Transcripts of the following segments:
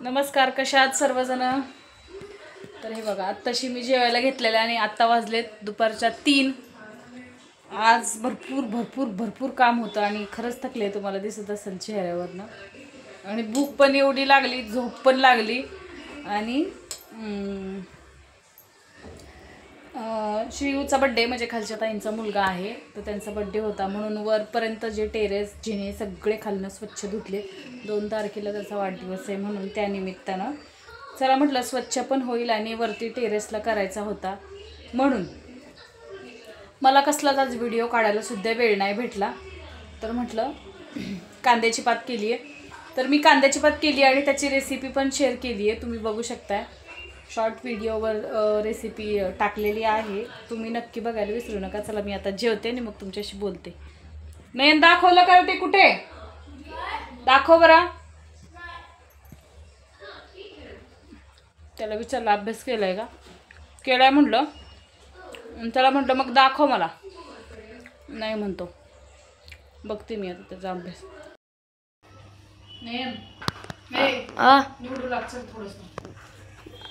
नमस्कार, कशा आहात सर्वजण? तर हे बघा, आत्ताशी मी जेवायला घेतलेलं आणि आत्ता वाजलेत दुपारच्या 3. आज भरपूर काम होतं आणि खरंच थकले, तुम्हाला दिसत असेल चेहऱ्यावरनं. आणि भूक पण एवढी लागली, झोप पण लागली. आणि श्रीयूचा बड्डे म्हणजे खालच्या ताईंचा मुलगा आहे, तर त्यांचा बड्डे होता म्हणून वरपर्यंत जे टेरेस जिने सगळे खालनं स्वच्छ धुतले. 2 तारखेला त्याचा वाढदिवस आहे म्हणून त्यानिमित्तानं चला म्हटलं स्वच्छ पण होईल आणि वरती टेरेसला करायचा होता. म्हणून मला कसलाच आज व्हिडिओ काढायला सुद्धा वेळ नाही भेटला. तर म्हटलं कांद्याची पात केली आहे, तर मी कांद्याची पात केली आणि त्याची रेसिपी पण शेअर केली आहे. तुम्ही बघू शकताय, शॉर्ट व्हिडिओवर रेसिपी टाकलेली आहे, तुम्ही नक्की बघायला विसरू नका. चला मी आता जेवते आणि मग तुमच्याशी बोलते. नयन दाखवलं का ते? कुठे दाखव बरा. त्याला विचारलं अभ्यास केलाय का? केलाय म्हटलं. त्याला म्हटलं मग दाखव मला, नाही म्हणतो. बघते मी आता त्याचा अभ्यास. नयन निवडू लागतं थोडंसं.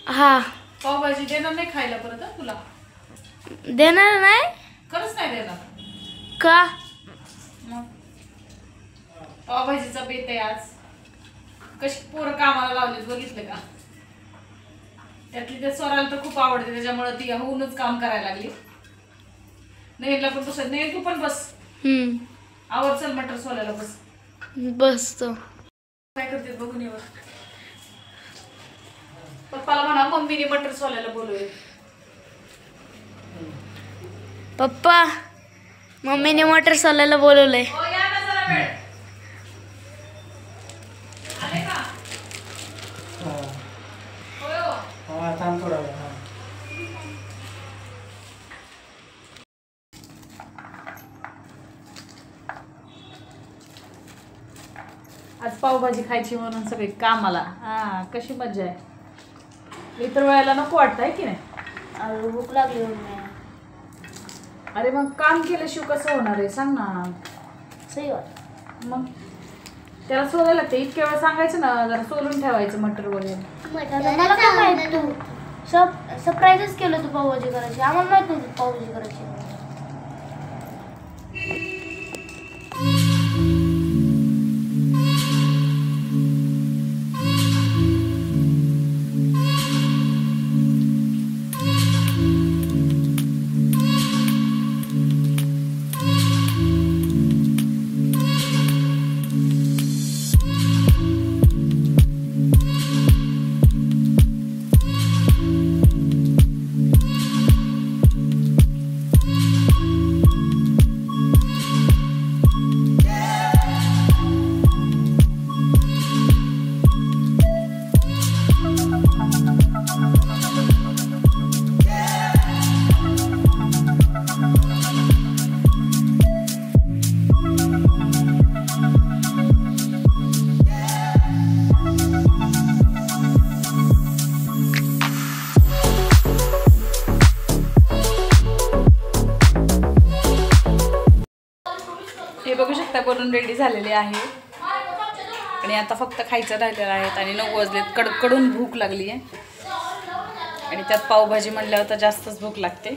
हा, पावभाजी देणार नाही खायला परत? तुला देणार नाही? खरंच नाही देणार का? मग पावभाजीचा बेत आहे आज. कशी पोरं कामाला लावलेत बघितलं का? त्यातली त्या स्वराला तर खूप आवडते, त्याच्यामुळे ती होऊनच काम करायला लागली. नयनला पण बसत नाही, तू पण बस. आवर, चल मटर सोलायला बस. बसतो. काय करते बघून येवर. पप्पाला म्हणा मम्मीने मटर सोलायला बोलवले. पप्पा, मम्मीने मटर सोलायला बोलवलंय. हो, या ना जरा वेळ. आले का? होय हो. आज पावभाजी खायची म्हणून सगळे कामाला. हा, कशी मजा आहे. इतर वेळेला नको वाटतं आहे की नाही? भूक लागली. अरे मग काम केल्याशिवाय कसं होणार आहे सांग ना. सही वाट. मग त्याला सोलायला लागते. इतक्या वेळा सांगायचं ना, जरा सोलून ठेवायचं मटर वगैरे. मला काय माहित, तू सरप्राईजच केलं तू पावभाजी करायची. आम्हाला माहित नाही पावभाजी करायची. हे बघू शकता, बनून रेडी झालेले आहे आणि आता फक्त खायचं राहिलेलं आहे. आणि 9 वाजलेत. कडकडून भूक लागली आहे आणि त्यात पावभाजी म्हणल्यावर तर जास्तच भूक लागते.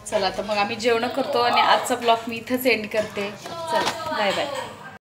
चला तर मग आम्ही जेवण करतो आणि आजचा ब्लॉग मी इथंच एंड करते. चला, बाय बाय.